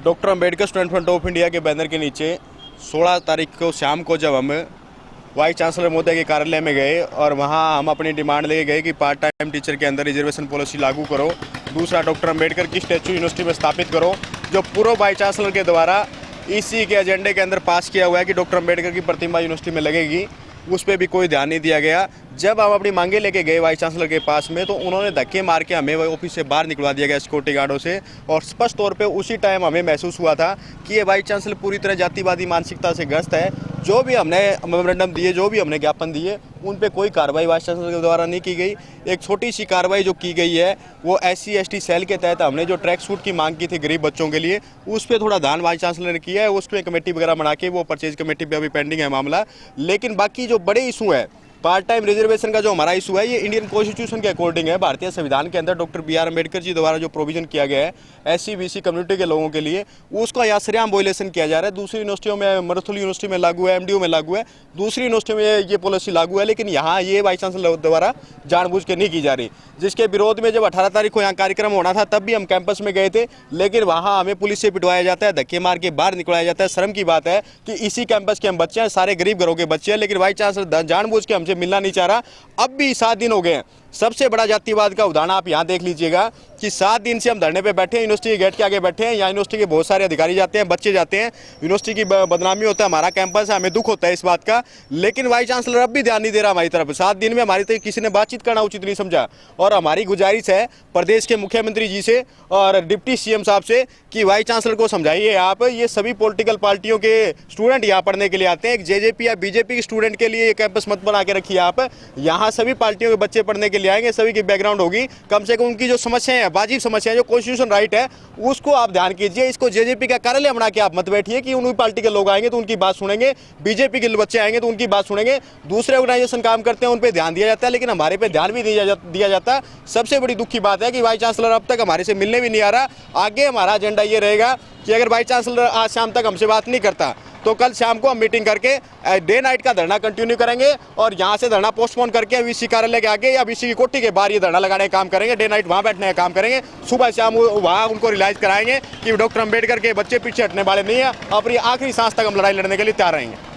Doctor Ambedkar student front of India के banner के नीचे 16 तारीख को शाम को जब हम वाइस चांसलर महोदय के कार्यालय में गए और वहां हम अपनी डिमांड लेके गए कि पार्ट टाइम टीचर के अंदर रिजर्वेशन पॉलिसी लागू करो। दूसरा, डॉक्टर अंबेडकर की स्टैचू यूनिवर्सिटी में स्थापित करो। जो पूर्व वाइस चांसलर के द्वारा इसी के एजेंडे के अंदर पास किया हुआ है कि डॉक्टर अंबेडकर की प्रतिमा यूनिवर्सिटी में लगेगी, उस पर भी कोई ध्यान नहीं दिया गया। जब हम अपनी मांगे लेके गए वाइस चांसलर के पास में तो उन्होंने धक्के मार के हमें ऑफिस से बाहर निकलवा दिया गया सिक्योरिटी गार्डों से। और स्पष्ट तौर पे उसी टाइम हमें महसूस हुआ था कि ये वाइस चांसलर पूरी तरह जातिवादी मानसिकता से ग्रस्त है। जो भी हमने मेमोरेंडम दिए, जो भी हमने ज्ञापन दिए, उन पे कोई कार्रवाई वाइस चांसलर के द्वारा नहीं की गई। एक छोटी सी कार्रवाई जो की गई है वो SC/ST सेल के तहत हमने जो ट्रैक सूट की मांग की थी गरीब बच्चों के लिए, उस पर थोड़ा ध्यान वाइस चांसलर ने किया है। उसमें कमेटी वगैरह बना के वो परचेज कमेटी पे अभी पेंडिंग है मामला। लेकिन बाकी जो बड़े इशू है, पार्ट टाइम रिजर्वेशन का जो हमारा इशू है, ये इंडियन कॉन्स्टिट्यूशन के अकॉर्डिंग है। भारतीय संविधान के अंदर डॉक्टर BR अम्बेडकर जी द्वारा जो प्रोविजन किया गया है SC/BC कम्युनिटी के लोगों के लिए, उसका यहाँ सरेआम वॉयलेशन किया जा रहा है। दूसरी यूनिवर्सिटियों में, मरुथल यूनिवर्सिटी में लागू है, MDU में लागू है, दूसरी यूनिवर्सिटियों में ये पॉलिसी लागू है, लेकिन यहाँ ये वाइस चांसलर द्वारा जानबूझ के नहीं की जा रही। जिसके विरोध में जब 18 तारीख को यहाँ कार्यक्रम होना था तब भी हम कैंपस में गए थे, लेकिन वहाँ हमें पुलिस से पिटवाया जाता है, धक्के मार के बाहर निकलाया जाता है। शर्म की बात है कि इसी कैंपस के हम बच्चे हैं, सारे गरीब घरों के बच्चे हैं, लेकिन वाइस चांसलर जानबूझ के हमसे मिलना नहीं चाह रहा। अब भी 7 दिन हो गए हैं। सबसे बड़ा जातिवाद का उदाहरण आप यहाँ देख लीजिएगा कि 7 दिन से हम धरने पे बैठे हैं, यूनिवर्सिटी के गेट के आगे बैठे हैं। यहाँ यूनिवर्सिटी के बहुत सारे अधिकारी जाते हैं, बच्चे जाते हैं, यूनिवर्सिटी की बदनामी होता है, हमारा कैंपस है, हमें दुख होता है इस बात का। लेकिन वाइस चांसलर अब भी ध्यान नहीं दे रहा हमारी तरफ। 7 दिन में हमारी तरफ किसी ने बातचीत करना उचित नहीं समझा। और हमारी गुजारिश है प्रदेश के मुख्यमंत्री जी से और डिप्टी CM साहब से कि वाइस चांसलर को समझाइए आप, ये सभी पॉलिटिकल पार्टियों के स्टूडेंट यहाँ पढ़ने के लिए आते हैं। एक JJP या BJP के स्टूडेंट के लिए ये कैंपस मत बना के रखिए आप। यहाँ सभी पार्टियों के बच्चे पढ़ने के लिए आएंगे, सभी की बैकग्राउंड होगी। कम से कम उनकी जो समस्याएं हैं, वाजिब समस्याएं, जो कॉन्स्टिट्यूशन राइट है, उसको आप ध्यान कीजिए। इसको JJP का कार्यालय बना के आप मत बैठिए कि उन पार्टी के लोग आएंगे तो उनकी बात सुनेंगे, BJP के बच्चे आएंगे तो उनकी बात सुनेंगे। दूसरे ऑर्गेनाइजेशन काम करते हैं, उन पर ध्यान दिया जाता है, लेकिन हमारे पे ध्यान भी दिया जाता। सबसे बड़ी दुख की बात है कि वाइस चांसलर अब तक हमारे से मिलने भी नहीं आ रहा। आगे हमारा एजेंडा ये रहेगा कि अगर वाइस चांसलर आज शाम तक हमसे बात नहीं करता तो कल शाम को हम मीटिंग करके डे नाइट का धरना कंटिन्यू करेंगे और यहाँ से धरना पोस्टपोन करके VC कार्यालय के आगे या VC की कोठी के बाहर ये धरना लगाने का काम करेंगे। डे नाइट वहाँ बैठने का काम करेंगे। सुबह शाम वहाँ उनको रियलाइज कराएंगे कि डॉक्टर अंबेडकर के बच्चे पीछे हटने वाले नहीं है। अपनी आखिरी सांस तक हम लड़ाई लड़ने के लिए तैयार रहेंगे।